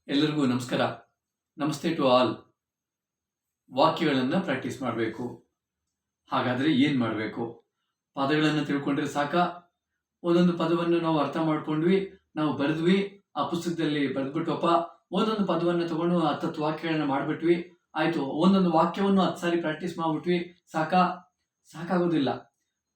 ಎಲ್ಲರಿಗೂ ನಮಸ್ಕಾರ. ನಮಸ್ತೆ ಟು ಆಲ್. ವಾಕ್ಯಗಳನ್ನು ಪ್ರಾಕ್ಟೀಸ್ ಮಾಡಬೇಕು. ಹಾಗಾದರೆ ಏನು ಮಾಡಬೇಕು? ಪದಗಳನ್ನು ತಿಳ್ಕೊಂಡ್ರೆ ಸಾಕ? ಒಂದೊಂದು ಪದವನ್ನು ನಾವು ಅರ್ಥ ಮಾಡ್ಕೊಂಡ್ವಿ, ನಾವು ಬರೆದ್ವಿ, ಆ ಪುಸ್ತಕದಲ್ಲಿ ಬರೆದ್ಬಿಟ್ವಪ್ಪ. ಒಂದೊಂದು ಪದವನ್ನು ತಗೊಂಡು 10 ವಾಕ್ಯಗಳನ್ನ ಮಾಡಿಬಿಟ್ವಿ, ಆಯಿತು. ಒಂದೊಂದು ವಾಕ್ಯವನ್ನು 10 ಸಾರಿ ಪ್ರಾಕ್ಟೀಸ್ ಮಾಡಿಬಿಟ್ವಿ, ಸಾಕಾಗೋದಿಲ್ಲ.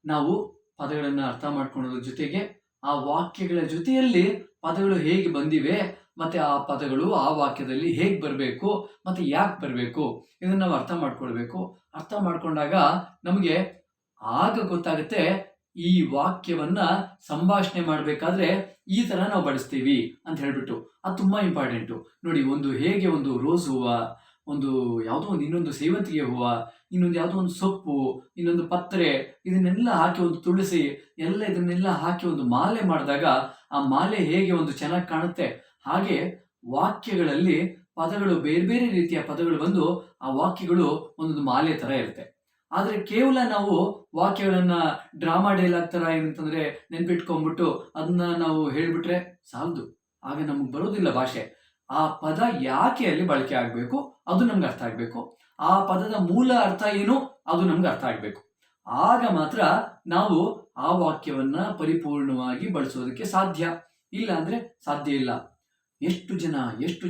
ನಾವು ಪದಗಳನ್ನು ಅರ್ಥ ಮಾಡ್ಕೊಳ್ಳೋದ್ರ ಜೊತೆಗೆ ಆ ವಾಕ್ಯಗಳ ಜೊತೆಯಲ್ಲಿ ಪದಗಳು ಹೇಗೆ ಬಂದಿವೆ, ಮತ್ತೆ ಆ ಪದಗಳು ಆ ವಾಕ್ಯದಲ್ಲಿ ಹೇಗೆ ಬರಬೇಕು, ಮತ್ತೆ ಯಾಕೆ ಬರಬೇಕು, ಇದನ್ನು ನಾವು ಅರ್ಥ ಮಾಡ್ಕೊಳ್ಬೇಕು. ಅರ್ಥ ಮಾಡ್ಕೊಂಡಾಗ ನಮಗೆ ಆಗ ಗೊತ್ತಾಗುತ್ತೆ ಈ ವಾಕ್ಯವನ್ನ ಸಂಭಾಷಣೆ ಮಾಡಬೇಕಾದ್ರೆ ಈ ಥರ ನಾವು ಬಳಸ್ತೀವಿ ಅಂತ ಹೇಳ್ಬಿಟ್ಟು. ಅದು ತುಂಬ ಇಂಪಾರ್ಟೆಂಟು. ನೋಡಿ, ಹೇಗೆ ಒಂದು ರೋಸ್ ಹೂವು, ಯಾವುದೋ ಒಂದು ಇನ್ನೊಂದು ಸೇವಂತಿಗೆ ಹೂವು, ಇನ್ನೊಂದು ಯಾವುದೋ ಒಂದು ಸೊಪ್ಪು, ಇನ್ನೊಂದು ಪತ್ರೆ, ಇದನ್ನೆಲ್ಲ ಹಾಕಿ ಒಂದು ತುಳಸಿ, ಇದನ್ನೆಲ್ಲ ಹಾಕಿ ಒಂದು ಮಾಲೆ ಮಾಡಿದಾಗ ಆ ಮಾಲೆ ಹೇಗೆ ಒಂದು ಚೆನ್ನಾಗಿ ಕಾಣುತ್ತೆ, ಹಾಗೆ ವಾಕ್ಯಗಳಲ್ಲಿ ಪದಗಳು ಬೇರೆ ಬೇರೆ ರೀತಿಯ ಪದಗಳು ಬಂದು ಆ ವಾಕ್ಯಗಳು ಒಂದೊಂದು ಮಾಲೆ ಥರ ಇರುತ್ತೆ. ಆದರೆ ಕೇವಲ ನಾವು ವಾಕ್ಯಗಳನ್ನ ಡ್ರಾಮಾ ಡೈಲಾಗ್ ಥರ ಏನಂತಂದ್ರೆ ನೆನ್ಪಿಟ್ಕೊಂಡ್ಬಿಟ್ಟು ಅದನ್ನ ನಾವು ಹೇಳ್ಬಿಟ್ರೆ ಸಾಲದು. ಆಗ ನಮಗೆ ಬರೋದಿಲ್ಲ ಭಾಷೆ. ಆ ಪದ ಯಾಕೆ ಅಲ್ಲಿ ಬಳಕೆ ಆಗಬೇಕು ಅದು ನಮ್ಗೆ ಅರ್ಥ ಆಗಬೇಕು. ಆ ಪದದ ಮೂಲ ಅರ್ಥ ಏನು ಅದು ನಮ್ಗೆ ಅರ್ಥ ಆಗಬೇಕು. ಆಗ ಮಾತ್ರ ನಾವು ಆ ವಾಕ್ಯವನ್ನ ಪರಿಪೂರ್ಣವಾಗಿ ಬಳಸೋದಕ್ಕೆ ಸಾಧ್ಯ. ಇಲ್ಲ ಅಂದ್ರೆ ಸಾಧ್ಯ ಇಲ್ಲ. ಎಷ್ಟು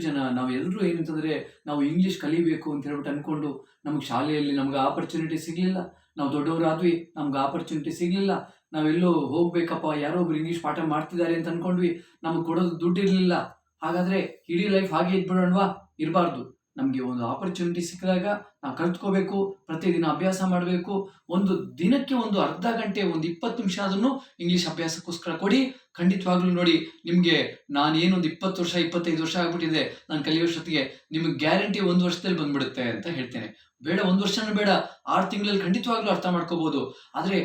ಜನ ನಾವೆಲ್ಲರೂ ಏನಂತಂದರೆ ನಾವು ಇಂಗ್ಲೀಷ್ ಕಲಿಬೇಕು ಅಂತ ಹೇಳ್ಬಿಟ್ಟು ಅಂದ್ಕೊಂಡು ನಮಗೆ ಶಾಲೆಯಲ್ಲಿ ನಮ್ಗೆ ಆಪರ್ಚುನಿಟಿ ಸಿಗಲಿಲ್ಲ. ನಾವು ದೊಡ್ಡವರಾದ್ವಿ, ನಮ್ಗೆ ಆಪರ್ಚುನಿಟಿ ಸಿಗಲಿಲ್ಲ. ನಾವೆಲ್ಲೋ ಹೋಗ್ಬೇಕಪ್ಪ, ಯಾರೋ ಒಬ್ರು ಇಂಗ್ಲೀಷ್ ಪಾಠ ಮಾಡ್ತಿದ್ದಾರೆ ಅಂತ ಅಂದ್ಕೊಂಡ್ವಿ, ನಮಗೆ ಕೊಡೋದು ದುಡ್ಡು ಇರಲಿಲ್ಲ. ಹಾಗಾದರೆ ಇಡೀ ಲೈಫ್ ಹಾಗೆ ಇದ್ಬಿಡೋಣವಾ? ಇರಬಾರ್ದು. ನಮಗೆ ಒಂದು ಆಪರ್ಚುನಿಟಿ ಸಿಕ್ಕಿದಾಗ ನಾವು ಕಲ್ತ್ಕೋಬೇಕು, ಪ್ರತಿದಿನ ಅಭ್ಯಾಸ ಮಾಡಬೇಕು. ಒಂದು ದಿನಕ್ಕೆ ಒಂದು ಅರ್ಧ ಗಂಟೆ, ಒಂದು 20 ನಿಮಿಷ ಅದನ್ನು ಇಂಗ್ಲೀಷ್ ಅಭ್ಯಾಸಕ್ಕೋಸ್ಕರ ಕೊಡಿ. ಖಂಡಿತವಾಗ್ಲೂ ನೋಡಿ, ನಿಮಗೆ ನಾನೇನೊಂದು 20 ವರ್ಷ 25 ವರ್ಷ ಆಗ್ಬಿಟ್ಟಿದೆ ನಾನು ಕಲಿಯೋಷ್ಟೊತ್ತಿಗೆ, ನಿಮಗೆ ಗ್ಯಾರಂಟಿ 1 ವರ್ಷದಲ್ಲಿ ಬಂದ್ಬಿಡುತ್ತೆ ಅಂತ ಹೇಳ್ತೇನೆ. ಬೇಡ 1 ವರ್ಷನೂ ಬೇಡ, 6 ತಿಂಗಳಲ್ಲಿ ಖಂಡಿತವಾಗ್ಲೂ ಅರ್ಥ ಮಾಡ್ಕೋಬಹುದು. ಆದರೆ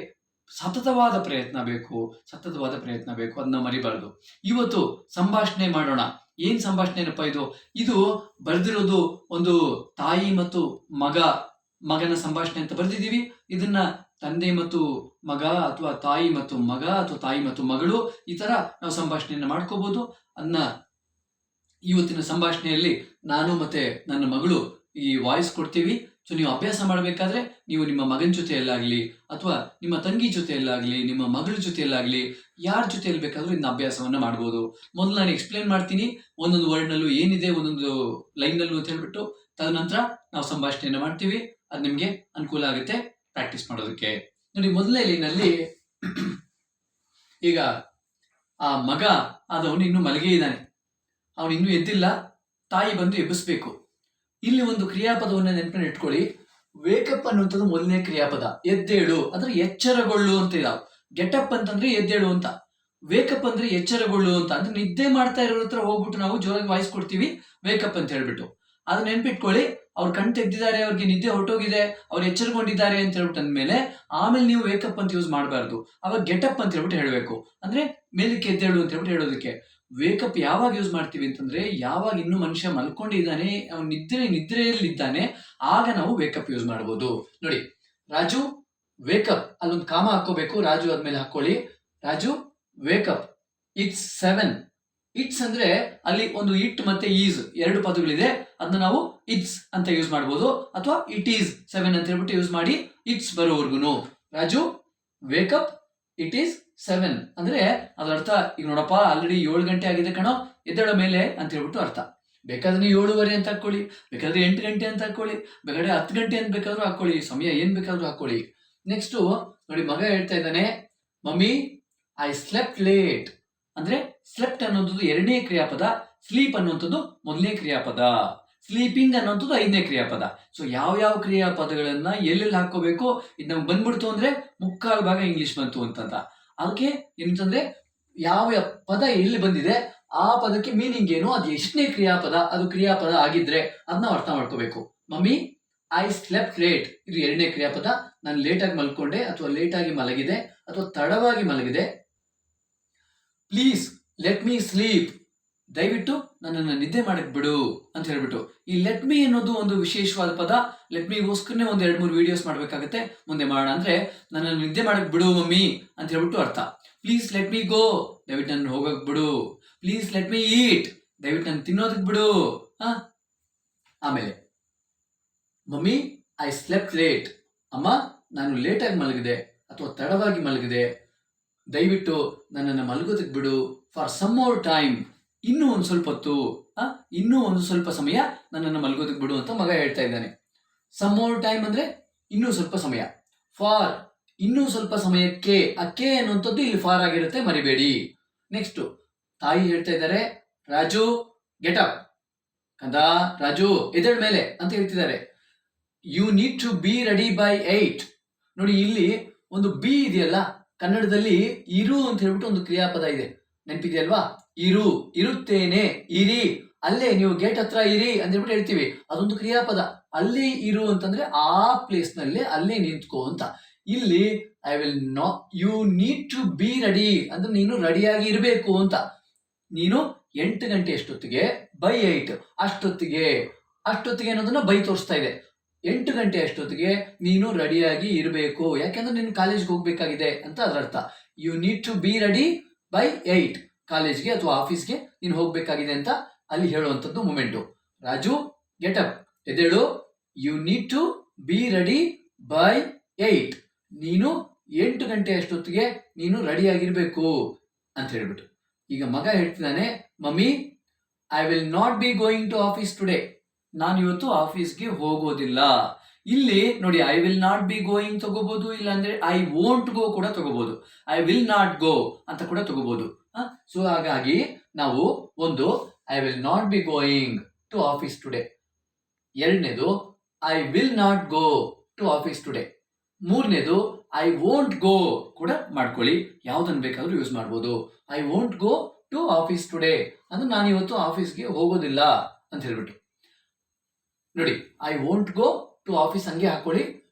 ಸತತವಾದ ಪ್ರಯತ್ನ ಬೇಕು, ಅದನ್ನ ಮರಿಬಾರ್ದು. ಇವತ್ತು ಸಂಭಾಷಣೆ ಮಾಡೋಣ. ಏನ್ ಸಂಭಾಷಣೆ ಏನಪ್ಪ ಇದು? ಇದು ಬರೆದಿರೋದು ಒಂದು ತಾಯಿ ಮತ್ತು ಮಗನ ಸಂಭಾಷಣೆ ಅಂತ ಬರೆದಿದ್ದೀವಿ. ಇದನ್ನ ತಂದೆ ಮತ್ತು ಮಗ, ಅಥವಾ ತಾಯಿ ಮತ್ತು ಮಗ, ಅಥವಾ ತಾಯಿ ಮತ್ತು ಮಗಳು, ಈ ತರ ನಾವು ಸಂಭಾಷಣೆಯನ್ನು ಮಾಡ್ಕೋಬಹುದು. ಅದನ್ನ ಇವತ್ತಿನ ಸಂಭಾಷಣೆಯಲ್ಲಿ ನಾನು ಮತ್ತೆ ನನ್ನ ಮಗಳು ಈ ವಾಯ್ಸ್ ಕೊಡ್ತೀವಿ. ಸೊ ನೀವು ಅಭ್ಯಾಸ ಮಾಡಬೇಕಾದ್ರೆ ನೀವು ನಿಮ್ಮ ಮಗನ ಜೊತೆಯಲ್ಲಾಗಲಿ, ಅಥವಾ ನಿಮ್ಮ ತಂಗಿ ಜೊತೆಯಲ್ಲಾಗಲಿ, ನಿಮ್ಮ ಮಗಳ ಜೊತೆಯಲ್ಲಾಗಲಿ, ಯಾರ ಜೊತೆಯಲ್ಲಿ ಬೇಕಾದರೂ ಇದನ್ನ ಅಭ್ಯಾಸವನ್ನು ಮಾಡ್ಬೋದು. ಮೊದಲು ನಾನು ಎಕ್ಸ್ಪ್ಲೇನ್ ಮಾಡ್ತೀನಿ, ಒಂದೊಂದು ವರ್ಡ್ನಲ್ಲೂ ಏನಿದೆ, ಒಂದೊಂದು ಲೈನ್ನಲ್ಲೂ ಅಂತ ಹೇಳ್ಬಿಟ್ಟು. ತದನಂತರ ನಾವು ಸಂಭಾಷಣೆಯನ್ನು ಮಾಡ್ತೀವಿ. ಅದು ನಿಮಗೆ ಅನುಕೂಲ ಆಗುತ್ತೆ ಪ್ರಾಕ್ಟೀಸ್ ಮಾಡೋದಕ್ಕೆ. ನೋಡಿ, ಮೊದಲನೇ ಲೈನಲ್ಲಿ ಈಗ ಆ ಮಗ ಆದವನು ಇನ್ನೂ ಮಲಗೇ ಇದ್ದಾನೆ, ಅವನು ಇನ್ನೂ ಎದ್ದಿಲ್ಲ. ತಾಯಿ ಬಂದು ಎಬ್ಬಿಸ್ಬೇಕು. ಇಲ್ಲಿ ಒಂದು ಕ್ರಿಯಾಪದವನ್ನು ನೆನಪಿನ ಇಟ್ಕೊಳ್ಳಿ. ವೇಕಪ್ ಅನ್ನುವಂಥದ್ದು ಮೊದಲನೇ ಕ್ರಿಯಾಪದ. ಎದ್ದೇಳು ಅಂದ್ರೆ ಎಚ್ಚರಗೊಳ್ಳು ಅಂತ ಇದಾವೆ. ಗೆಟಪ್ ಅಂತಂದ್ರೆ ಎದ್ದೇಳು ಅಂತ, ವೇಕಪ್ ಅಂದ್ರೆ ಎಚ್ಚರಗೊಳ್ಳು ಅಂತ. ಅಂದ್ರೆ ನಿದ್ದೆ ಮಾಡ್ತಾ ಇರೋರ ಹತ್ರ ಹೋಗ್ಬಿಟ್ಟು ನಾವು ಜೋರಾಗಿ ವಾಯ್ಸ್ ಕೊಡ್ತೀವಿ ವೇಕಪ್ ಅಂತ ಹೇಳ್ಬಿಟ್ಟು. ಅದನ್ನ ನೆನ್ಪಿಟ್ಕೊಳ್ಳಿ. ಅವ್ರು ಕಣ್ ತೆಗ್ದಿದ್ದಾರೆ, ಅವ್ರಿಗೆ ನಿದ್ದೆ ಹೊರಟೋಗಿದೆ, ಅವ್ರು ಎಚ್ಚರಗೊಂಡಿದ್ದಾರೆ ಅಂತ ಹೇಳ್ಬಿಟ್ಟು ಅಂದ್ಮೇಲೆ ಆಮೇಲೆ ನೀವು ವೇಕಪ್ ಅಂತ ಯೂಸ್ ಮಾಡಬಾರ್ದು. ಅವಾಗ ಗೆಟಪ್ ಅಂತ ಹೇಳ್ಬಿಟ್ಟು ಹೇಳಬೇಕು. ಅಂದ್ರೆ ಮೇಲಕ್ಕೆ ಎದ್ದೇಳು ಅಂತ ಹೇಳ್ಬಿಟ್ಟು ಹೇಳೋದಕ್ಕೆ. ವೇಕಪ್ ಯಾವಾಗ ಯೂಸ್ ಮಾಡ್ತೀವಿ ಅಂತಂದ್ರೆ, ಯಾವಾಗ ಇನ್ನೂ ಮನುಷ್ಯ ಮಲ್ಕೊಂಡಿದ್ದಾನೆ, ಅವ್ನು ನಿದ್ರೆಯಲ್ಲಿದ್ದಾನೆ, ಆಗ ನಾವು ವೇಕಪ್ ಯೂಸ್ ಮಾಡ್ಬೋದು. ನೋಡಿ, ರಾಜು ವೇಕಪ್, ಅಲ್ಲೊಂದು ಕಾಮ ಹಾಕೋಬೇಕು. ರಾಜು ಆದ್ಮೇಲೆ ಹಾಕೊಳ್ಳಿ, ರಾಜು ವೇಕಪ್, ಇಟ್ಸ್ 7. ಇಟ್ಸ್ ಅಂದ್ರೆ ಅಲ್ಲಿ ಒಂದು ಇಟ್ ಮತ್ತೆ ಈಸ್ 2 ಪದಗಳಿದೆ. ಅದನ್ನ ನಾವು ಇಟ್ಸ್ ಅಂತ ಯೂಸ್ ಮಾಡ್ಬೋದು, ಅಥವಾ ಇಟ್ ಈಸ್ 7 ಅಂತ ಹೇಳ್ಬಿಟ್ಟು ಯೂಸ್ ಮಾಡಿ ಇಟ್ಸ್ ಬರೋವರ್ಗುನು. ರಾಜು ವೇಕಪ್, ಇಟ್ ಈಸ್ 7 ಅಂದ್ರೆ ಅದ್ರ ಅರ್ಥ, ಈಗ ನೋಡಪ್ಪ ಆಲ್ರೆಡಿ 7 ಗಂಟೆ ಆಗಿದೆ ಕಣೋ, ಎದ್ದೇಳೋ ಮೇಲೆ ಅಂತ ಹೇಳ್ಬಿಟ್ಟು ಅರ್ಥ. ಬೇಕಾದ್ರೆ ನೀವು 7:15 ಅಂತ ಹಾಕೊಳ್ಳಿ, ಬೇಕಾದ್ರೆ 8 ಗಂಟೆ ಅಂತ ಹಾಕೊಳ್ಳಿ, ಬೇಕಾದ್ರೆ 10 ಗಂಟೆ ಅಂತ ಬೇಕಾದ್ರೂ ಹಾಕೊಳ್ಳಿ, ಸಮಯ ಏನ್ ಬೇಕಾದ್ರೂ ಹಾಕೊಳ್ಳಿ. ನೆಕ್ಸ್ಟ್ ನೋಡಿ, ಮಗ ಹೇಳ್ತಾ ಇದ್ದಾನೆ, ಮಮ್ಮಿ ಐ ಸ್ಲೆಪ್ಟ್ ಲೇಟ್. ಅಂದ್ರೆ ಸ್ಲೆಪ್ಟ್ ಅನ್ನುವಂಥದ್ದು 2ನೇ ಕ್ರಿಯಾಪದ, ಸ್ಲೀಪ್ ಅನ್ನುವಂಥದ್ದು 1ನೇ ಕ್ರಿಯಾಪದ, ಸ್ಲೀಪಿಂಗ್ ಅನ್ನುವಂಥದ್ದು 5ನೇ ಕ್ರಿಯಾಪದ. ಸೊ ಯಾವ ಕ್ರಿಯಾಪದಗಳನ್ನ ಎಲ್ಲೆಲ್ಲಿ ಹಾಕೋಬೇಕು, ಇದು ನಮ್ಗೆ ಬಂದ್ಬಿಡ್ತು ಅಂದ್ರೆ 3/4 ಭಾಗ ಇಂಗ್ಲಿಷ್ ಬಂತು ಅಂತ. ಅದಕ್ಕೆ ಏನಂತಂದ್ರೆ ಯಾವ ಪದ ಎಲ್ಲಿ ಬಂದಿದೆ ಆ ಪದಕ್ಕೆ ಮೀನಿಂಗ್ ಏನು, ಅದು ಎಷ್ಟನೇ ಕ್ರಿಯಾಪದ, ಅದು ಕ್ರಿಯಾಪದ ಆಗಿದ್ರೆ ಅದನ್ನ ಅರ್ಥ ಮಾಡ್ಕೋಬೇಕು. ಮಮ್ಮಿ ಐ ಸ್ಲೆಪ್ಟ್ ಲೇಟ್, ಇದು 2ನೇ ಕ್ರಿಯಾಪದ. ನಾನು ಲೇಟಾಗಿ ಮಲ್ಕೊಂಡೆ, ಅಥವಾ ಲೇಟಾಗಿ ಮಲಗಿದೆ, ಅಥವಾ ತಡವಾಗಿ ಮಲಗಿದೆ. ಪ್ಲೀಸ್ ಲೆಟ್ ಮೀ ಸ್ಲೀಪ್, ದಯವಿಟ್ಟು ನನ್ನನ್ನು ನಿದ್ದೆ ಮಾಡಕ್ ಬಿಡು ಅಂತ ಹೇಳ್ಬಿಟ್ಟು. ಈ ಲೆಟ್ ಮೀ ಅನ್ನೋದು ಒಂದು ವಿಶೇಷವಾದ ಪದ. ಲೆಟ್ ಮೀಗೋಸ್ಕರನೇ ಒಂದು 2-3 ವಿಡಿಯೋಸ್ ಮಾಡ್ಬೇಕಾಗತ್ತೆ, ಮುಂದೆ ಮಾಡೋಣ. ಅಂದ್ರೆ ನನ್ನನ್ನು ನಿದ್ದೆ ಮಾಡಕ್ ಬಿಡು ಮಮ್ಮಿ ಅಂತ ಹೇಳ್ಬಿಟ್ಟು ಅರ್ಥ. ಪ್ಲೀಸ್ ಲೆಟ್ ಮೀ ಗೋ, ದಯವಿಟ್ಟು ನನ್ನ ಹೋಗಕ್ ಬಿಡು. ಪ್ಲೀಸ್ ಲೆಟ್ ಮೀ ಈಟ್, ದಯವಿಟ್ಟು ನಾನು ತಿನ್ನೋದಕ್ಕೆ ಬಿಡು. ಆಮೇಲೆ ಮಮ್ಮಿ ಐ ಸ್ಲೆಪ್ಟ್ ಲೇಟ್. ಅಮ್ಮ ನಾನು ಲೇಟಾಗಿ ಮಲಗಿದೆ ಅಥವಾ ತಡವಾಗಿ ಮಲಗಿದೆ, ದಯವಿಟ್ಟು ನನ್ನನ್ನು ಮಲಗೋದಕ್ಕೆ ಬಿಡು. ಫಾರ್ ಸಮ್ ಮೋರ್ ಟೈಮ್, ಇನ್ನೂ ಒಂದು ಸ್ವಲ್ಪ ಹೊತ್ತು, ಇನ್ನೂ ಒಂದು ಸ್ವಲ್ಪ ಸಮಯ ನನ್ನನ್ನು ಮಲಗೋದಕ್ಕೆ ಬಿಡು ಅಂತ ಮಗ ಹೇಳ್ತಾ ಇದ್ದಾನೆ. ಸಮ್ ಮೋರ್ ಟೈಮ್ ಅಂದ್ರೆ ಇನ್ನೂ ಸ್ವಲ್ಪ ಸಮಯ. ಫಾರ್ ಇನ್ನೂ ಸ್ವಲ್ಪ ಸಮಯಕ್ಕೆ, ಆ ಕೆ ಅನ್ನುವಂಥದ್ದು ಇಲ್ಲಿ ಫಾರ್ ಆಗಿರುತ್ತೆ, ಮರಿಬೇಡಿ. ನೆಕ್ಸ್ಟ್ ತಾಯಿ ಹೇಳ್ತಾ ಇದ್ದಾರೆ, ರಾಜು ಗೆಟ್ ಅಪ್, ಕಂದ ರಾಜು ಎದ್ದೇಳ ಮೇಲೆ ಅಂತ ಹೇಳ್ತಿದ್ದಾರೆ. You need to be ready by 8. ನೋಡಿ ಇಲ್ಲಿ ಒಂದು ಬಿ ಇದೆಯಲ್ಲ, ಕನ್ನಡದಲ್ಲಿ ಇರು ಅಂತ ಹೇಳ್ಬಿಟ್ಟು ಒಂದು ಕ್ರಿಯಾಪದ ಇದೆ, ನೆನಪಿದೆಯಲ್ವಾ? ಇರು, ಇರುತ್ತೇನೆ, ಇರಿ, ಅಲ್ಲೇ ನೀವು ಗೇಟ್ ಹತ್ರ ಇರಿ ಅಂತ ಹೇಳ್ಬಿಟ್ಟು ಹೇಳ್ತೀವಿ, ಅದೊಂದು ಕ್ರಿಯಾಪದ. ಅಲ್ಲಿ ಇರು ಅಂತಂದ್ರೆ ಆ ಪ್ಲೇಸ್ ನಲ್ಲಿ ಅಲ್ಲೇ ನಿಂತ್ಕೋ ಅಂತ. ಇಲ್ಲಿ I will not, you need to be ready ಅಂದ್ರೆ ನೀನು ರೆಡಿಯಾಗಿ ಇರಬೇಕು ಅಂತ. ನೀನು 8 ಗಂಟೆ ಅಷ್ಟೊತ್ತಿಗೆ ಬೈ 8 ಅಷ್ಟೊತ್ತಿಗೆ ಅನ್ನೋದನ್ನ ಬೈ ತೋರಿಸ್ತಾ ಇದೆ. 8 ಗಂಟೆ ಅಷ್ಟೊತ್ತಿಗೆ ನೀನು ರೆಡಿಯಾಗಿ ಇರಬೇಕು, ಯಾಕೆಂದ್ರೆ ನೀನು ಕಾಲೇಜ್ಗೆ ಹೋಗ್ಬೇಕಾಗಿದೆ ಅಂತ ಅದರ ಅರ್ಥ. You need to be ready by 8, ಕಾಲೇಜ್ಗೆ ಅಥವಾ ಆಫೀಸ್ಗೆ ನೀನು ಹೋಗ್ಬೇಕಾಗಿದೆ ಅಂತ ಅಲ್ಲಿ ಹೇಳುವಂಥದ್ದು ಮೂಮೆಂಟು. ರಾಜು ಗೆಟ್ ಅಪ್, ಎದ್ದೇಳು. You need to be ready by 8, ನೀನು 8 ಗಂಟೆ ಅಷ್ಟೊತ್ತಿಗೆ ನೀನು ರೆಡಿಯಾಗಿರ್ಬೇಕು ಅಂತ ಹೇಳ್ಬಿಟ್ಟು. ಈಗ ಮಗ ಹೇಳ್ತಿದ್ದಾನೆ, mummy I will not be going to office today, ನಾನು ಇವತ್ತು ಆಫೀಸ್ಗೆ ಹೋಗೋದಿಲ್ಲ. ಇಲ್ಲಿ ನೋಡಿ, I will not be going ತಗೋಬಹುದು, ಇಲ್ಲಾಂದ್ರೆ ಐ ವೋಂಟ್ ಗೋ ಕೂಡ ತಗೋಬಹುದು, ಐ ವಿಲ್ ನಾಟ್ ಗೋ ಅಂತ ಕೂಡ ತಗೋಬಹುದು. ಸೊ ಹಾಗಾಗಿ ನಾವು ಒಂದು I will not be going to office today, ಎರಡನೇದು I will not go to office today, ಮೂರನೇದು ಐ ವೋಂಟ್ ಗೋ ಕೂಡ ಮಾಡ್ಕೊಳ್ಳಿ, ಯಾವ್ದನ್ನು ಬೇಕಾದ್ರೂ ಯೂಸ್ ಮಾಡ್ಬೋದು. I won't go to office today ಅಂದ್ರೆ ನಾನು ಇವತ್ತು ಆಫೀಸ್ಗೆ ಹೋಗೋದಿಲ್ಲ ಅಂತ ಹೇಳ್ಬಿಟ್ಟು. ನೋಡಿ, I won't go to office ಹಂಗೆ ಹಾಕೊಳ್ಳಿ.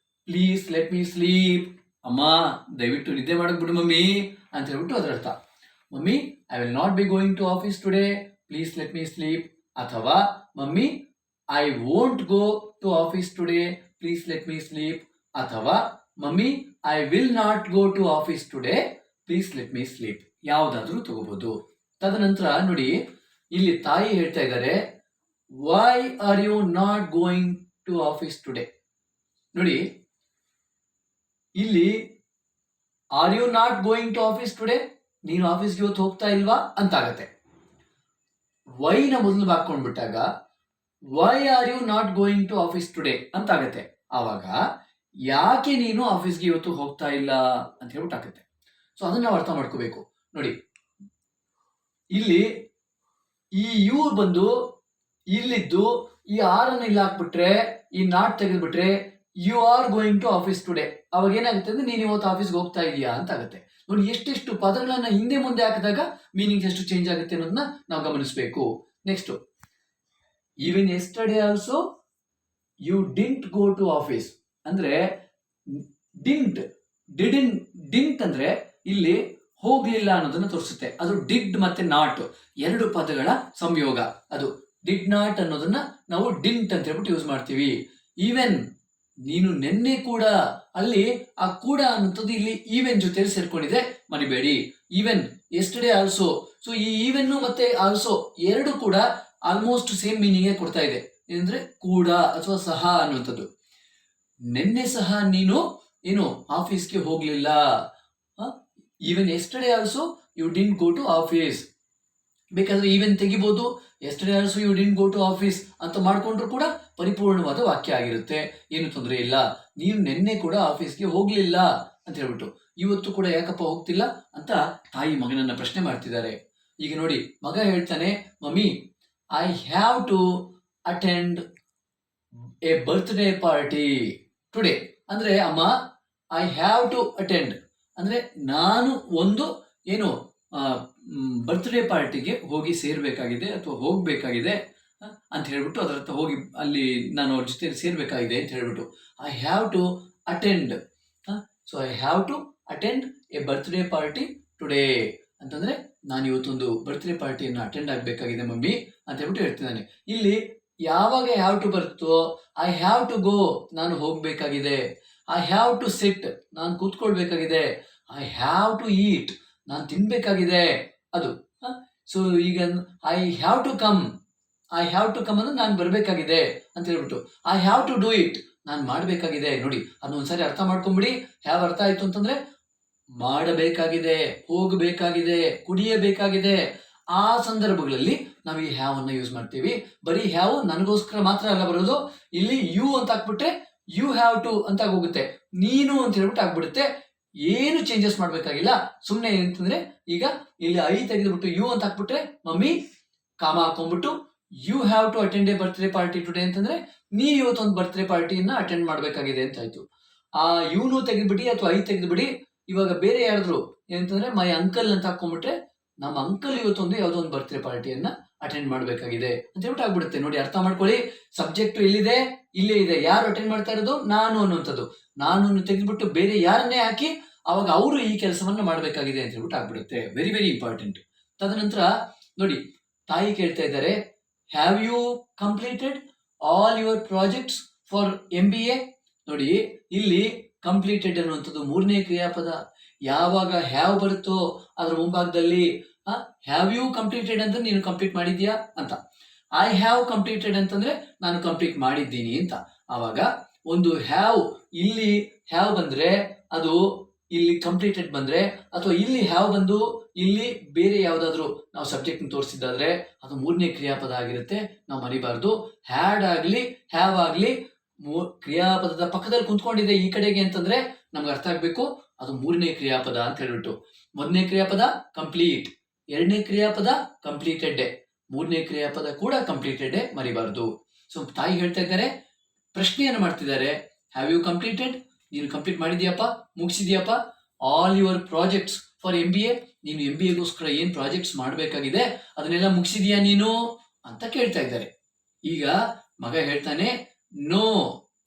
ಪ್ಲೀಸ್ ಲೆಟ್ ಮೀ ಸ್ಲೀಪ್, ಅಮ್ಮ ದಯವಿಟ್ಟು ನಿದ್ದೆ ಮಾಡಕ್ ಬಿಡು ಮಮ್ಮಿ ಅಂತ ಹೇಳ್ಬಿಟ್ಟು ಅದರ ಅರ್ಥ. Mummy I will not be going to office today, please let me sleep. ಅಥವಾ mummy I won't go to office today, please let me sleep. ಅಥವಾ mummy I will not go to office today, please let me sleep, ಯಾವುದಾದ್ರೂ ತಗೋಬಹುದು. ತದನಂತರ ನೋಡಿ, ಇಲ್ಲಿ ತಾಯಿ ಹೇಳ್ತಾ ಇದ್ದಾರೆ, why are you not going to office today. ನೋಡಿ, ಇಲ್ಲಿ are you not going to office today, ನೀನು ಆಫೀಸ್ಗೆ ಇವತ್ತು ಹೋಗ್ತಾ ಇಲ್ವಾ ಅಂತ ಆಗತ್ತೆ. ವೈನ ಮೊದಲು ಹಾಕೊಂಡ್ಬಿಟ್ಟಾಗ why are you not going to office today ಅಂತ ಆಗತ್ತೆ. ಆವಾಗ ಯಾಕೆ ನೀನು ಆಫೀಸ್ಗೆ ಇವತ್ತು ಹೋಗ್ತಾ ಇಲ್ಲ ಅಂತ ಹೇಳ್ಬಿಟ್ಟು ಆಗತ್ತೆ. ಸೊ ಅದನ್ನ ನಾವು ಅರ್ಥ ಮಾಡ್ಕೋಬೇಕು. ನೋಡಿ, ಇಲ್ಲಿ ಈ ಯು ಬಂದು ಇಲ್ಲಿದ್ದು ಈ ಆರನ್ನು ಇಲ್ಲಿ ಹಾಕ್ಬಿಟ್ರೆ, ಈ ನಾಟ್ ತೆಗೆದ್ಬಿಟ್ರೆ you are going to office today, ಅವಾಗ ಏನಾಗುತ್ತೆ ಅಂದ್ರೆ ನೀನು ಇವತ್ತು ಆಫೀಸ್ಗೆ ಹೋಗ್ತಾ ಇದೀಯಾ ಅಂತ ಆಗುತ್ತೆ. ನೋಡಿ, ಎಷ್ಟೆಷ್ಟು ಪದಗಳನ್ನ ಹಿಂದೆ ಮುಂದೆ ಹಾಕಿದಾಗ ಮೀನಿಂಗ್ ಎಷ್ಟು ಚೇಂಜ್ ಆಗುತ್ತೆ ಅನ್ನೋದನ್ನ ನಾವು ಗಮನಿಸಬೇಕು. Next, even yesterday also you didn't go to office ಅಂದ್ರೆ ಡಿಂಟ್ ಅಂದ್ರೆ ಇಲ್ಲಿ ಹೋಗ್ಲಿಲ್ಲ ಅನ್ನೋದನ್ನ ತೋರಿಸುತ್ತೆ. ಅದು ಡಿಡ್ ಮತ್ತೆ ನಾಟ್ ಎರಡು ಪದಗಳ ಸಂಯೋಗ. ಅದು ಡಿಡ್ ನಾಟ್ ಅನ್ನೋದನ್ನ ನಾವು ಡಿಂಟ್ ಅಂತ ಹೇಳ್ಬಿಟ್ಟು ಯೂಸ್ ಮಾಡ್ತೀವಿ. ಈವೆನ್ ನೀನು ನೆನ್ನೆ ಕೂಡ, ಅಲ್ಲಿ ಆ ಕೂಡ ಅನ್ನೋದು ಇಲ್ಲಿ ಈವೆನ್ ಜೊತೆ ಸೇರ್ಕೊಂಡಿದೆ, ಮರಿಬೇಡಿ. ಈವೆನ್ ಯೆಸ್ಟರ್ಡೇ ಆಲ್ಸೋ, ಸೊ ಈ ಈವೆನ್ ಮತ್ತೆ ಆಲ್ಸೋ ಎರಡು ಕೂಡ ಆಲ್ಮೋಸ್ಟ್ ಸೇಮ್ ಮೀನಿಂಗ್ ಕೊಡ್ತಾ ಇದೆ. ಏನಂದ್ರೆ ಕೂಡ ಅಥವಾ ಸಹ ಅನ್ನುವಂಥದ್ದು. ನಿನ್ನೆ ಸಹ ನೀನು ಏನು ಆಫೀಸ್ಗೆ ಹೋಗ್ಲಿಲ್ಲ. Even yesterday also you didn't go to office. ಬೇಕಾದ್ರೆ ಈವನ್ ತೆಗಿಬಹುದು, yesterday also you didn't go to office ಅಂತ ಮಾಡ್ಕೊಂಡ್ರು ಕೂಡ ಪರಿಪೂರ್ಣವಾದ ವಾಕ್ಯ ಆಗಿರುತ್ತೆ, ಏನು ತೊಂದರೆ ಇಲ್ಲ. ನೀನು ನಿನ್ನೆ ಕೂಡ ಆಫೀಸ್ಗೆ ಹೋಗ್ಲಿಲ್ಲ ಅಂತ ಹೇಳ್ಬಿಟ್ಟು ಇವತ್ತು ಕೂಡ ಯಾಕಪ್ಪ ಹೋಗ್ತಿಲ್ಲ ಅಂತ ತಾಯಿ ಮಗನನ್ನ ಪ್ರಶ್ನೆ ಮಾಡ್ತಿದ್ದಾರೆ. ಈಗ ನೋಡಿ, ಮಗ ಹೇಳ್ತಾನೆ, mummy I have to attend a birthday party today. ಅಂದ್ರೆ ಅಮ್ಮ ಐ ಹ್ಯಾವ್ ಟು ಅಟೆಂಡ್ ಅಂದ್ರೆ ನಾನು ಒಂದು ಏನು ಬರ್ತ್ಡೇ ಪಾರ್ಟಿಗೆ ಹೋಗಿ ಸೇರ್ಬೇಕಾಗಿದೆ ಅಥವಾ ಹೋಗ್ಬೇಕಾಗಿದೆ ಅಂತ ಹೇಳ್ಬಿಟ್ಟು ಅದರ ಹತ್ರ ಹೋಗಿ ಅಲ್ಲಿ ನಾನು ಅವ್ರ ಜೊತೆ ಸೇರ್ಬೇಕಾಗಿದೆ ಅಂತ ಹೇಳ್ಬಿಟ್ಟು I have to attend. So I have to attend a birthday party today ಅಂತಂದ್ರೆ ನಾನು ಇವತ್ತೊಂದು ಬರ್ತ್ಡೇ ಪಾರ್ಟಿಯನ್ನು ಅಟೆಂಡ್ ಆಗಬೇಕಾಗಿದೆ ಮಮ್ಮಿ ಅಂತ ಹೇಳ್ಬಿಟ್ಟು ಹೇಳ್ತಿದ್ದಾನೆ. ಇಲ್ಲಿ ಯಾವಾಗ ಹ್ಯಾವ್ ಟು ಬರುತ್ತೋ ಐ ಹ್ಯಾವ್ ಟು ಗೋ, ನಾನು ಹೋಗ್ಬೇಕಾಗಿದೆ. ಐ ಹ್ಯಾವ್ ಟು ಸಿಟ್, ನಾನು ಕೂತ್ಕೊಳ್ಬೇಕಾಗಿದೆ. ಐ ಹ್ಯಾವ್ ಟು ಈಟ್, ನಾನು ತಿನ್ಬೇಕಾಗಿದೆ. ಅದು ಸೊ ಈಗ ಐ ಹ್ಯಾವ್ ಟು ಕಮ್ ಅಂದ್ರೆ ನಾನು ಬರಬೇಕಾಗಿದೆ ಅಂತ ಹೇಳ್ಬಿಟ್ಟು I have to do it, ನಾನು ಮಾಡಬೇಕಾಗಿದೆ. ನೋಡಿ ಅದನ್ನ ಒಂದ್ಸರಿ ಅರ್ಥ ಮಾಡ್ಕೊಂಬಿಡಿ. ಹ್ಯಾವ್ ಅರ್ಥ ಆಯ್ತು ಅಂತಂದ್ರೆ ಮಾಡಬೇಕಾಗಿದೆ, ಹೋಗಬೇಕಾಗಿದೆ, ಕುಡಿಯಬೇಕಾಗಿದೆ. ಆ ಸಂದರ್ಭಗಳಲ್ಲಿ ನಾವು ಈ ಹ್ಯಾವ್ ಅನ್ನ ಯೂಸ್ ಮಾಡ್ತೀವಿ. ಬರೀ ಹ್ಯಾವ್ ನನಗೋಸ್ಕರ ಮಾತ್ರ ಅಲ್ಲ ಬರೋದು. ಇಲ್ಲಿ ಯು ಅಂತ ಹಾಕ್ಬಿಟ್ರೆ ಯು ಹ್ಯಾವ್ ಟು ಅಂತ ಹೋಗುತ್ತೆ, ನೀನು ಅಂತ ಹೇಳ್ಬಿಟ್ಟು ಆಗ್ಬಿಡುತ್ತೆ. ಏನು ಚೇಂಜಸ್ ಮಾಡ್ಬೇಕಾಗಿಲ್ಲ. ಸುಮ್ಮನೆ ಏನಂತಂದ್ರೆ ಈಗ ಇಲ್ಲಿ ಐ ತೆಗೆದುಬಿಟ್ಟು ಯು ಅಂತ ಹಾಕ್ಬಿಟ್ರೆ ಮಮ್ಮಿ ಕಾಮ ಹಾಕೊಂಡ್ಬಿಟ್ಟು you have to attend a birthday party today ಅಂತಂದ್ರೆ ನೀವು ಇವತ್ತೊಂದು ಬರ್ತ್ಡೇ ಪಾರ್ಟಿಯನ್ನ ಅಟೆಂಡ್ ಮಾಡ್ಬೇಕಾಗಿದೆ ಅಂತ ಆಯ್ತು. ಆ ಯುನು ತೆಗೆದ್ಬಿಡಿ ಅಥವಾ ಐ ತೆಗೆದ್ಬಿಡಿ. ಇವಾಗ ಬೇರೆ ಯಾರಾದ್ರು ಏನಂತಂದ್ರೆ ಮೈ ಅಂಕಲ್ ಅಂತ ಹಾಕೊಂಡ್ಬಿಟ್ರೆ ನಮ್ಮ ಅಂಕಲ್ ಇವತ್ತೊಂದು ಯಾವುದೋ ಒಂದು ಬರ್ತ್ಡೇ ಪಾರ್ಟಿಯನ್ನ ಅಟೆಂಡ್ ಮಾಡ್ಬೇಕಾಗಿದೆ ಅಂತ ಹೇಳ್ಬಿಟ್ಟು ಆಗ್ಬಿಡುತ್ತೆ. ನೋಡಿ ಅರ್ಥ ಮಾಡ್ಕೊಳ್ಳಿ. ಸಬ್ಜೆಕ್ಟ್ ಇಲ್ಲಿದೆ, ಇಲ್ಲೇ ಇದೆ. ಯಾರು ಅಟೆಂಡ್ ಮಾಡ್ತಾ ಇರೋದು? ನಾನು ಅನ್ನುವಂಥದ್ದು. ನಾನು ತೆಗೆದ್ಬಿಟ್ಟು ಬೇರೆ ಯಾರನ್ನೇ ಹಾಕಿ ಅವಾಗ ಅವರು ಈ ಕೆಲಸವನ್ನ ಮಾಡಬೇಕಾಗಿದೆ ಅಂತ ಹೇಳ್ಬಿಟ್ಟು ಆಗ್ಬಿಡುತ್ತೆ. Very very important. ತದನಂತರ ನೋಡಿ ತಾಯಿ ಕೇಳ್ತಾ ಇದ್ದಾರೆ, have you completed all your projects for MBA? ನೋಡಿ ಇಲ್ಲಿ ಕಂಪ್ಲೀಟೆಡ್ ಅನ್ನುವಂಥದ್ದು ಮೂರನೇ ಕ್ರಿಯಾಪದ. ಯಾವಾಗ ಹ್ಯಾವ್ ಬರುತ್ತೋ ಅದರ ಮುಂಭಾಗದಲ್ಲಿ ಹ್ಯಾವ್ ಯು ಕಂಪ್ಲೀಟೆಡ್ ಅಂತ ನೀನು ಕಂಪ್ಲೀಟ್ ಮಾಡಿದ್ಯಾ ಅಂತ, ಐ ಹ್ಯಾವ್ ಕಂಪ್ಲೀಟೆಡ್ ಅಂತಂದ್ರೆ ನಾನು ಕಂಪ್ಲೀಟ್ ಮಾಡಿದ್ದೀನಿ ಅಂತ. ಆವಾಗ ಒಂದು ಹ್ಯಾವ್ ಇಲ್ಲಿ ಹ್ಯಾವ್ ಬಂದ್ರೆ ಅದು ಇಲ್ಲಿ ಕಂಪ್ಲೀಟೆಡ್ ಬಂದ್ರೆ, ಅಥವಾ ಇಲ್ಲಿ ಹ್ಯಾವ್ ಬಂದು ಇಲ್ಲಿ ಬೇರೆ ಯಾವ್ದಾದ್ರು ನಾವು ಸಬ್ಜೆಕ್ಟ್ ತೋರಿಸಿದ್ದಾದ್ರೆ ಅದು ಮೂರನೇ ಕ್ರಿಯಾಪದ ಆಗಿರುತ್ತೆ. ನಾವು ಮರಿಬಾರ್ದು. ಹ್ಯಾಡ್ ಆಗ್ಲಿ ಹ್ಯಾವ್ ಆಗ್ಲಿ ಕ್ರಿಯಾಪದದ ಪಕ್ಕದಲ್ಲಿ ಕುಂತ್ಕೊಂಡಿದೆ ಈ ಕಡೆಗೆ ಅಂತಂದ್ರೆ ನಮ್ಗೆ ಅರ್ಥ ಆಗ್ಬೇಕು ಅದು ಮೂರನೇ ಕ್ರಿಯಾಪದ ಅಂತ ಹೇಳ್ಬಿಟ್ಟು. ಮೊದಲನೇ ಕ್ರಿಯಾಪದ ಕಂಪ್ಲೀಟ್, ಎರಡನೇ ಕ್ರಿಯಾಪದ ಕಂಪ್ಲೀಟೆಡ್, ಮೂರನೇ ಕ್ರಿಯಾಪದ ಕೂಡ ಕಂಪ್ಲೀಟೆಡ್, ಮರಿಬಾರ್ದು. ಸೊ ತಾಯಿ ಹೇಳ್ತಾ ಇದ್ದಾರೆ, ಪ್ರಶ್ನೆಯನ್ನು ಮಾಡ್ತಿದ್ದಾರೆ, ಹ್ಯಾವ್ ಯು ಕಂಪ್ಲೀಟೆಡ್? ನೀನು ಕಂಪ್ಲೀಟ್ ಮಾಡಿದ್ಯಪ್ಪ, ಮುಗಿಸಿದ್ಯಪ್ಪ. All your projects for MBA, ನೀನು MBAಗೋಸ್ಕರ ಏನ್ ಪ್ರಾಜೆಕ್ಟ್ಸ್ ಮಾಡಬೇಕಾಗಿದೆ ಅದನ್ನೆಲ್ಲ ಮುಗಿಸಿದ್ಯಾ ನೀನು ಅಂತ ಕೇಳ್ತಾ ಇದ್ದಾರೆ. ಈಗ ಮಗ ಹೇಳ್ತಾನೆ, ನೋ,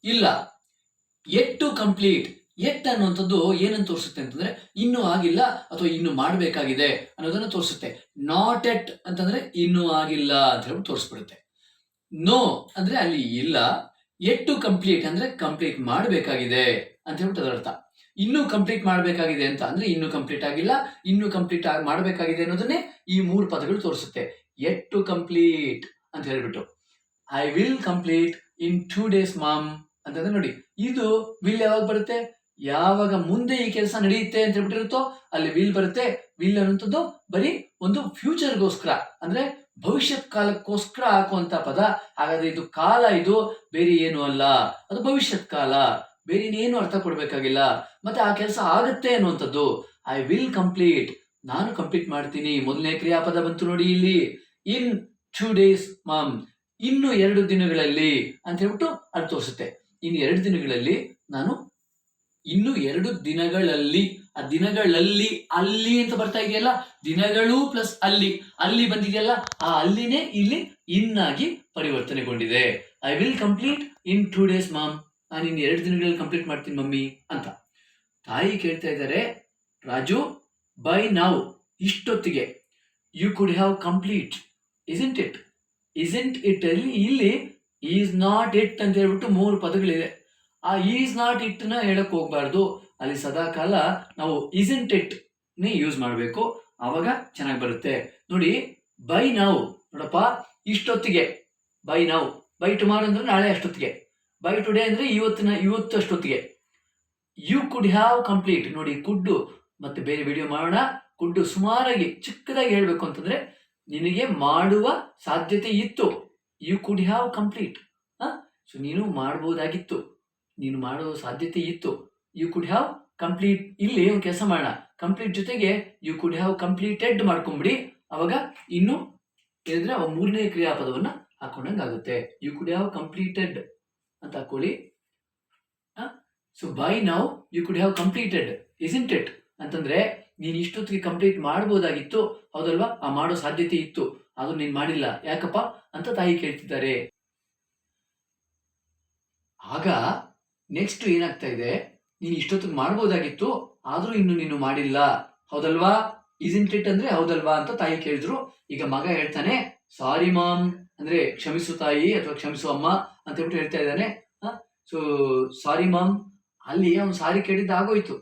ಇಲ್ಲ. Yet to complete. ಯೆಟ್ ಅನ್ನುವಂಥದ್ದು ಏನನ್ನು ತೋರಿಸುತ್ತೆ ಅಂತಂದ್ರೆ ಇನ್ನೂ ಆಗಿಲ್ಲ ಅಥವಾ ಇನ್ನು ಮಾಡಬೇಕಾಗಿದೆ ಅನ್ನೋದನ್ನ ತೋರಿಸುತ್ತೆ. ನಾಟ್ ಎಟ್ ಅಂತಂದ್ರೆ ಇನ್ನೂ ಆಗಿಲ್ಲ ಅಂತ ಹೇಳ್ಬಿಟ್ಟು ತೋರಿಸ್ಬಿಡುತ್ತೆ. ನೋ ಅಂದ್ರೆ ಅಲ್ಲಿ ಇಲ್ಲ, ಯೆಟ್ ಟು ಕಂಪ್ಲೀಟ್ ಅಂದ್ರೆ ಕಂಪ್ಲೀಟ್ ಮಾಡಬೇಕಾಗಿದೆ ಅಂತ ಹೇಳ್ಬಿಟ್ಟು ಅದರ ಅರ್ಥ. ಇನ್ನೂ ಕಂಪ್ಲೀಟ್ ಮಾಡಬೇಕಾಗಿದೆ ಅಂತ ಅಂದ್ರೆ ಇನ್ನೂ ಕಂಪ್ಲೀಟ್ ಆಗಿಲ್ಲ, ಇನ್ನೂ ಕಂಪ್ಲೀಟ್ ಮಾಡಬೇಕಾಗಿದೆ ಅನ್ನೋದನ್ನೇ ಈ ಮೂರು ಪದಗಳು ತೋರಿಸುತ್ತೆ. ಯೆಟ್ ಟು ಕಂಪ್ಲೀಟ್ ಅಂತ ಹೇಳ್ಬಿಟ್ಟು I will complete in 2 days mom ಅಂತಂದ್ರೆ ನೋಡಿ ಇದು ವಿಲ್ ಯಾವಾಗ ಬರುತ್ತೆ? ಯಾವಾಗ ಮುಂದೆ ಈ ಕೆಲಸ ನಡೆಯುತ್ತೆ ಅಂತ ಹೇಳ್ಬಿಟ್ಟಿರುತ್ತೋ ಅಲ್ಲಿ ವಿಲ್ ಬರುತ್ತೆ. ವಿಲ್ ಅನ್ನುವಂಥದ್ದು ಬರೀ ಒಂದು ಫ್ಯೂಚರ್ಗೋಸ್ಕರ ಅಂದ್ರೆ ಭವಿಷ್ಯತ್ ಕಾಲಕ್ಕೋಸ್ಕರ ಹಾಕುವಂತ ಪದ. ಹಾಗಾದ್ರೆ ಇದು ಕಾಲ, ಇದು ಬೇರೆ ಏನು ಅಲ್ಲ, ಅದು ಭವಿಷ್ಯತ್ ಕಾಲ. ಬೇರೆ ಇನ್ನೇನು ಅರ್ಥ ಕೊಡ್ಬೇಕಾಗಿಲ್ಲ. ಮತ್ತೆ ಆ ಕೆಲಸ ಆಗುತ್ತೆ ಅನ್ನುವಂಥದ್ದು. ಐ ವಿಲ್ ಕಂಪ್ಲೀಟ್, ನಾನು ಕಂಪ್ಲೀಟ್ ಮಾಡ್ತೀನಿ. ಮೊದಲನೇ ಕ್ರಿಯಾಪದ ಬಂತು ನೋಡಿ ಇಲ್ಲಿ, ಇನ್ 2 days ಮಾಮ್, ಇನ್ನು 2 ದಿನಗಳಲ್ಲಿ ಅಂತ ಹೇಳ್ಬಿಟ್ಟು ಅದು ತೋರಿಸುತ್ತೆ. ಇನ್ನು 2 ದಿನಗಳಲ್ಲಿ ನಾನು, ಇನ್ನು 2 ದಿನಗಳಲ್ಲಿ, ಆ ದಿನಗಳಲ್ಲಿ ಅಲ್ಲಿ ಅಂತ ಬರ್ತಾ ಇದೆಯಲ್ಲ, ದಿನಗಳು ಪ್ಲಸ್ ಅಲ್ಲಿ, ಅಲ್ಲಿ ಬಂದಿದೆಯಲ್ಲ, ಆ ಅಲ್ಲಿನೇ ಇಲ್ಲಿ ಇನ್ನಾಗಿ ಪರಿವರ್ತನೆಗೊಂಡಿದೆ. I will complete in 2 days mom, ನಾನು ಇನ್ನು 2 ದಿನಗಳಲ್ಲಿ ಕಂಪ್ಲೀಟ್ ಮಾಡ್ತೀನಿ ಮಮ್ಮಿ ಅಂತ. ತಾಯಿ ಕೇಳ್ತಾ ಇದ್ದಾರೆ, ರಾಜು ಬೈ ನಾವು, ಇಷ್ಟೊತ್ತಿಗೆ you could have complete, isn't it? Isn't it ಅಲ್ಲಿ ಇಲ್ಲಿ ಈಸ್ ನಾಟ್ ಇಟ್ ಅಂತ ಹೇಳ್ಬಿಟ್ಟು 3 ಪದಗಳಿದೆ. ಆ ಈಸ್ ನಾಟ್ ಇಟ್ ನ ಹೇಳಕ್ ಹೋಗ್ಬಾರ್ದು. ಅಲ್ಲಿ ಸದಾಕಾಲ ನಾವು ಇಸೆಂಟ್ ಇಟ್ ನೇ ಯೂಸ್ ಮಾಡಬೇಕು, ಆವಾಗ ಚೆನ್ನಾಗಿ ಬರುತ್ತೆ. ನೋಡಿ ಬೈ ನಾವು, ನೋಡಪ್ಪ ಇಷ್ಟೊತ್ತಿಗೆ, ಬೈ ನಾವು, ಬೈ ಟುಮಾರೋ ಅಂದ್ರೆ ನಾಳೆ ಅಷ್ಟೊತ್ತಿಗೆ, ಬೈ ಟುಡೇ ಅಂದ್ರೆ ಇವತ್ತು ಅಷ್ಟೊತ್ತಿಗೆ. ಯು ಕುಡ್ ಹ್ಯಾವ್ ಕಂಪ್ಲೀಟ್, ನೋಡಿ ಕುಡ್ಡು ಮತ್ತೆ ಬೇರೆ ವಿಡಿಯೋ ಮಾಡೋಣ. ಕುಡ್ಡು ಸುಮಾರಾಗಿ ಚಿಕ್ಕದಾಗಿ ಹೇಳ್ಬೇಕು ಅಂತಂದ್ರೆ ನಿನಗೆ ಮಾಡುವ ಸಾಧ್ಯತೆ ಇತ್ತು. You could have complete, so ನೀನು ಮಾಡಬಹುದಾಗಿತ್ತು, ನೀನು ಮಾಡುವ ಸಾಧ್ಯತೆ ಇತ್ತು. ಯು ಕುಡ್ ಹ್ಯಾವ್ ಕಂಪ್ಲೀಟ್, ಇಲ್ಲಿ ಒಂದು ಕೆಲಸ ಮಾಡೋಣ, ಕಂಪ್ಲೀಟ್ ಜೊತೆಗೆ ಯು ಕುಡ್ ಹ್ಯಾವ್ ಕಂಪ್ಲೀಟೆಡ್ ಮಾಡ್ಕೊಂಬಿಡಿ. ಅವಾಗ ಇನ್ನು ಹೇಳಿದ್ರೆ ಅವ ಮೂರನೇ ಕ್ರಿಯಾಪದವನ್ನ ಹಾಕೊಂಡಂಗೆ ಆಗುತ್ತೆ. ಯು ಕುಡ್ ಹ್ಯಾವ್ ಕಂಪ್ಲೀಟೆಡ್ ಅಂತ ಹಾಕೊಳ್ಳಿ. So by now you could have completed isn't it ಅಂತಂದ್ರೆ ನೀನು ಇಷ್ಟೊತ್ತಿಗೆ ಕಂಪ್ಲೀಟ್ ಮಾಡಬಹುದಾಗಿತ್ತು, ಹೌದಲ್ವಾ? ಆ ಮಾಡೋ ಸಾಧ್ಯತೆ ಇತ್ತು, ಅದು ನೀನ್ ಮಾಡಿಲ್ಲ, ಯಾಕಪ್ಪ ಅಂತ ತಾಯಿ ಕೇಳ್ತಿದ್ದಾರೆ. ಆಗ ನೆಕ್ಸ್ಟ್ ಏನಾಗ್ತಾ ಇದೆ, ನೀನು ಇಷ್ಟೊತ್ತಿಗೆ ಮಾಡಬಹುದಾಗಿತ್ತು ಆದ್ರೂ ಇನ್ನು ನೀನು ಮಾಡಿಲ್ಲ, ಹೌದಲ್ವಾ? ಇಸೆಂಟ್ ಇಟ್ ಅಂದ್ರೆ ಹೌದಲ್ವಾ ಅಂತ ತಾಯಿ ಕೇಳಿದ್ರು. ಈಗ ಮಗ ಹೇಳ್ತಾನೆ, ಸಾರಿ ಮಾಮ್ ಅಂದ್ರೆ ಕ್ಷಮಿಸು ತಾಯಿ ಅಥವಾ ಕ್ಷಮಿಸು ಅಮ್ಮ ಅಂತ ಹೇಳ್ಬಿಟ್ಟು ಹೇಳ್ತಾ ಇದ್ದಾನೆ. ಸೊ ಸಾರಿ ಮಾಮ್, ಅಲ್ಲಿ ಅವ್ನು ಸಾರಿ ಕೇಳಿದ್ದು ಆಗೋಯ್ತು.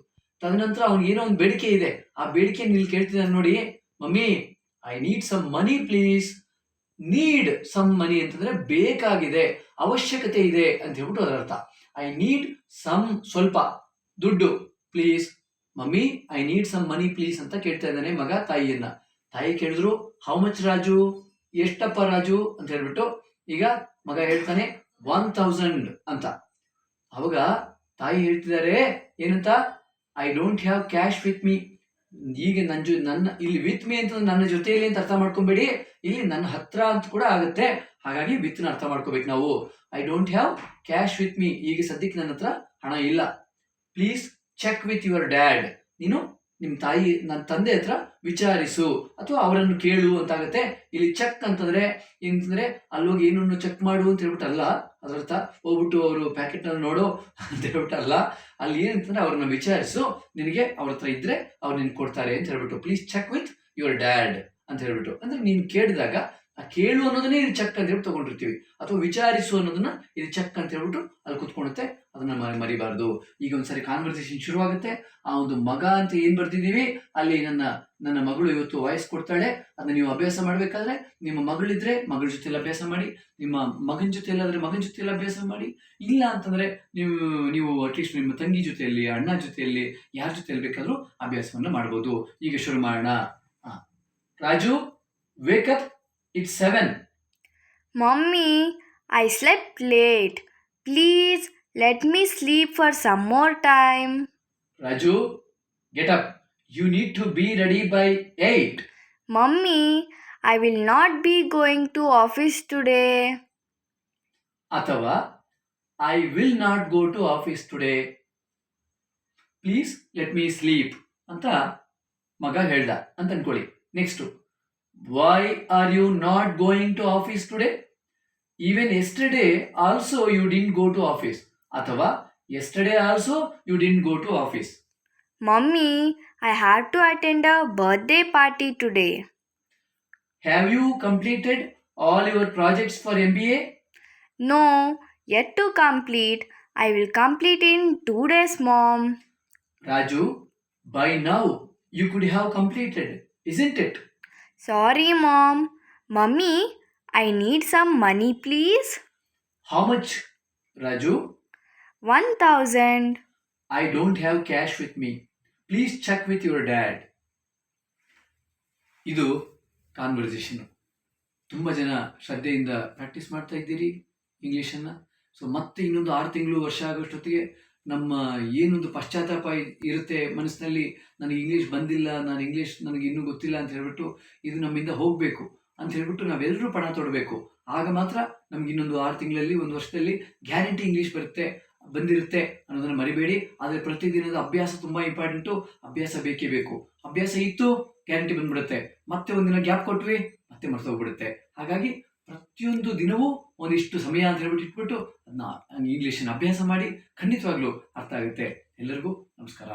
ತದನಂತರ ಅವ್ನಿಗೆ ಏನೋ ಒಂದು ಬೇಡಿಕೆ ಇದೆ, ಆ ಬೇಡಿಕೆ ಇಲ್ಲಿ ಕೇಳ್ತಿದ್ದಾನೆ ನೋಡಿ, mummy I need some money please. Need some money ಅಂತಂದ್ರೆ ಬೇಕಾಗಿದೆ, ಅವಶ್ಯಕತೆ ಇದೆ ಅಂತ ಹೇಳ್ಬಿಟ್ಟು ಅದರ ಅರ್ಥ. ಐ ನೀಡ್ ಸಮ್ ಸ್ವಲ್ಪ ದುಡ್ಡು please. Mummy I need some money please ಅಂತ ಕೇಳ್ತಾ ಇದ್ದಾನೆ ಮಗ ತಾಯಿಯನ್ನ. ತಾಯಿ ಕೇಳಿದ್ರು ಹೌ ಮಚ್ ರಾಜು, ಎಷ್ಟಪ್ಪ ರಾಜು ಅಂತ ಹೇಳ್ಬಿಟ್ಟು. ಈಗ ಮಗ ಹೇಳ್ತಾನೆ 1000 ಅಂತ. ಅವಾಗ ತಾಯಿ ಹೇಳ್ತಿದ್ದಾರೆ ಏನಂತ, I don't have cash with me. ಈಗ ನನ್ನ ಇಲ್ಲಿ ವಿತ್ ಮೀ ಅಂತ ನನ್ನ ಜೊತೆಯಲ್ಲಿ ಅಂತ ಅರ್ಥ ಮಾಡ್ಕೊಬೇಡಿ, ಇಲ್ಲಿ ನನ್ನ ಹತ್ರ ಅಂತ ಕೂಡ ಆಗುತ್ತೆ. ಹಾಗಾಗಿ ವಿತ್ ನ ಅರ್ಥ ಮಾಡ್ಕೋಬೇಕು ನಾವು. I don't have cash with me, ಈಗ ಸದ್ಯಕ್ಕೆ ನನ್ನ ಹತ್ರ ಹಣ ಇಲ್ಲ. Please check with your dad, ನೀನು ನಿಮ್ಮ ತಾಯಿ ನನ್ನ ತಂದೆ ಹತ್ರ ವಿಚಾರಿಸು ಅಥವಾ ಅವರನ್ನು ಕೇಳು ಅಂತಾಗತ್ತೆ. ಇಲ್ಲಿ ಚೆಕ್ ಅಂತಂದ್ರೆ ಏನಂತಂದ್ರೆ ಅಲ್ಲೋಗಿ ಏನನ್ನು ಚೆಕ್ ಮಾಡು ಅಂತ ಹೇಳ್ಬಿಟ್ಟು ಅಲ್ಲ, ಅದರರ್ಥ ಹೋಗ್ಬಿಟ್ಟು ಅವರು ಪ್ಯಾಕೆಟ್ ನಲ್ಲಿ ನೋಡು ಅಂತ ಹೇಳ್ಬಿಟ್ಟು ಅಲ್ಲ. ಅಲ್ಲಿ ಏನಂತಂದ್ರೆ ಅವ್ರನ್ನ ವಿಚಾರಿಸು, ನಿನಗೆ ಅವ್ರ ಹತ್ರ ಇದ್ರೆ ಅವ್ರು ನಿನ್ ಕೊಡ್ತಾರೆ ಅಂತ ಹೇಳ್ಬಿಟ್ಟು. Please check with your dad ಅಂತ ಹೇಳ್ಬಿಟ್ಟು. ಅಂದ್ರೆ ನೀನ್ ಕೇಳಿದಾಗ ಆ ಕೇಳು ಅನ್ನೋದನ್ನೇ ಇದು ಚೆಕ್ ಅಂತ ಹೇಳ್ಬಿಟ್ಟು ತಗೊಂಡಿರ್ತೀವಿ, ಅಥವಾ ವಿಚಾರಿಸು ಅನ್ನೋದನ್ನ ಇದು ಚೆಕ್ ಅಂತ ಹೇಳ್ಬಿಟ್ಟು ಅಲ್ಲಿ ಕುತ್ಕೊಳುತ್ತೆ. ಅದನ್ನ ಮರಿಬಾರ್ದು. ಈಗ ಒಂದ್ಸರಿ ಕಾನ್ವರ್ಸೇಷನ್ ಶುರುವಾಗುತ್ತೆ. ಆ ಒಂದು ಮಗ ಅಂತ ಏನ್ ಬರ್ತಿದೀವಿ ಅಲ್ಲಿ, ನನ್ನ ಮಗಳು ಇವತ್ತು ವಾಯ್ಸ್ ಕೊಡ್ತಾಳೆ, ಅದನ್ನ ನೀವು ಅಭ್ಯಾಸ ಮಾಡ್ಬೇಕಾದ್ರೆ ನಿಮ್ಮ ಮಗಳಿದ್ರೆ ಮಗಳ ಜೊತೆಲಿ ಅಭ್ಯಾಸ ಮಾಡಿ, ನಿಮ್ಮ ಮಗನ ಜೊತೆ ಇಲ್ಲಾದ್ರೆ ಮಗನ ಜೊತೆಲಿ ಅಭ್ಯಾಸ ಮಾಡಿ. ಇಲ್ಲ ಅಂತಂದ್ರೆ ನೀವು ಅಟ್ಲೀಸ್ಟ್ ನಿಮ್ಮ ತಂಗಿ ಜೊತೆಯಲ್ಲಿ, ಅಣ್ಣ ಜೊತೆಯಲ್ಲಿ, ಯಾರ ಜೊತೆಯಲ್ಲಿ ಬೇಕಾದ್ರೂ ಅಭ್ಯಾಸವನ್ನ ಮಾಡ್ಬೋದು. ಈಗ ಶುರು ಮಾಡೋಣ. Raju, wake up, it's 7. Mommy, I slept late. Please let me sleep for some more time. Raju, get up. You need to be ready by 8. Mommy, I will not be going to office today. ಅಥವಾ I will not go to office today. Please let me sleep ಅಂತ ಮಗ ಹೇಳ್ದ ಅಂತ ಅನ್ಕೊಳ್ಳಿ. Next, why are you not going to office today? Even yesterday also you didn't go to office. ಅಥವಾ yesterday also you didn't go to office. Mommy, I had to attend a birthday party today. Have you completed all your projects for MBA? No, yet to complete. I will complete in 2 days, Mom. Raju, by now you could have completed, isn't it? Sorry, Mom. Mummy, I need some money, please. How much, Raju? 1000. I don't have cash with me. Please check with your dad. ಇದು conversation. ತುಂಬ ಜನ ಶ್ರದ್ಧೆಯಿಂದ practice ಮಾಡ್ತಾ ಇದ್ದೀರಿ ಇಂಗ್ಲೀಷನ್ನು. So ಮತ್ತೆ ಇನ್ನೊಂದು 6 ತಿಂಗಳು ವರ್ಷ ಆಗೋಷ್ಟೊತ್ತಿಗೆ ನಮ್ಮ ಏನೊಂದು ಪಶ್ಚಾತ್ತಾಪ ಇರುತ್ತೆ ಮನಸ್ಸಿನಲ್ಲಿ, ನನಗೆ ಇಂಗ್ಲೀಷ್ ಬಂದಿಲ್ಲ, ನನಗೆ ಇನ್ನೂ ಗೊತ್ತಿಲ್ಲ ಅಂತ ಹೇಳ್ಬಿಟ್ಟು ಇದು ನಮ್ಮಿಂದ ಹೋಗಬೇಕು ಅಂತ ಹೇಳ್ಬಿಟ್ಟು ನಾವೆಲ್ಲರೂ ಪಣ ತೊಡಬೇಕು. ಆಗ ಮಾತ್ರ ನಮ್ಗೆ ಇನ್ನೊಂದು 6 ತಿಂಗಳಲ್ಲಿ, 1 ವರ್ಷದಲ್ಲಿ ಗ್ಯಾರಂಟಿ ಇಂಗ್ಲೀಷ್ ಬಂದಿರುತ್ತೆ ಅನ್ನೋದನ್ನ ಮರಿಬೇಡಿ. ಆದರೆ ಪ್ರತಿದಿನದ ಅಭ್ಯಾಸ ತುಂಬ ಇಂಪಾರ್ಟೆಂಟು. ಅಭ್ಯಾಸ ಬೇಕೇ ಬೇಕು. ಅಭ್ಯಾಸ ಇತ್ತು ಗ್ಯಾರಂಟಿ ಬಂದ್ಬಿಡುತ್ತೆ. ಮತ್ತೆ ಒಂದಿನ ಗ್ಯಾಪ್ ಕೊಟ್ವಿ ಮತ್ತೆ ಮರ್ತೋಗ್ಬಿಡುತ್ತೆ. ಹಾಗಾಗಿ ಪ್ರತಿಯೊಂದು ದಿನವೂ ಒಂದಿಷ್ಟು ಸಮಯ ಅಂತ ಹೇಳ್ಬಿಟ್ಟು ಇಟ್ಬಿಟ್ಟು ಅದನ್ನ ಇಂಗ್ಲೀಷನ್ನು ಅಭ್ಯಾಸ ಮಾಡಿ. ಖಂಡಿತವಾಗ್ಲೂ ಅರ್ಥ ಆಗುತ್ತೆ. ಎಲ್ಲರಿಗೂ ನಮಸ್ಕಾರ.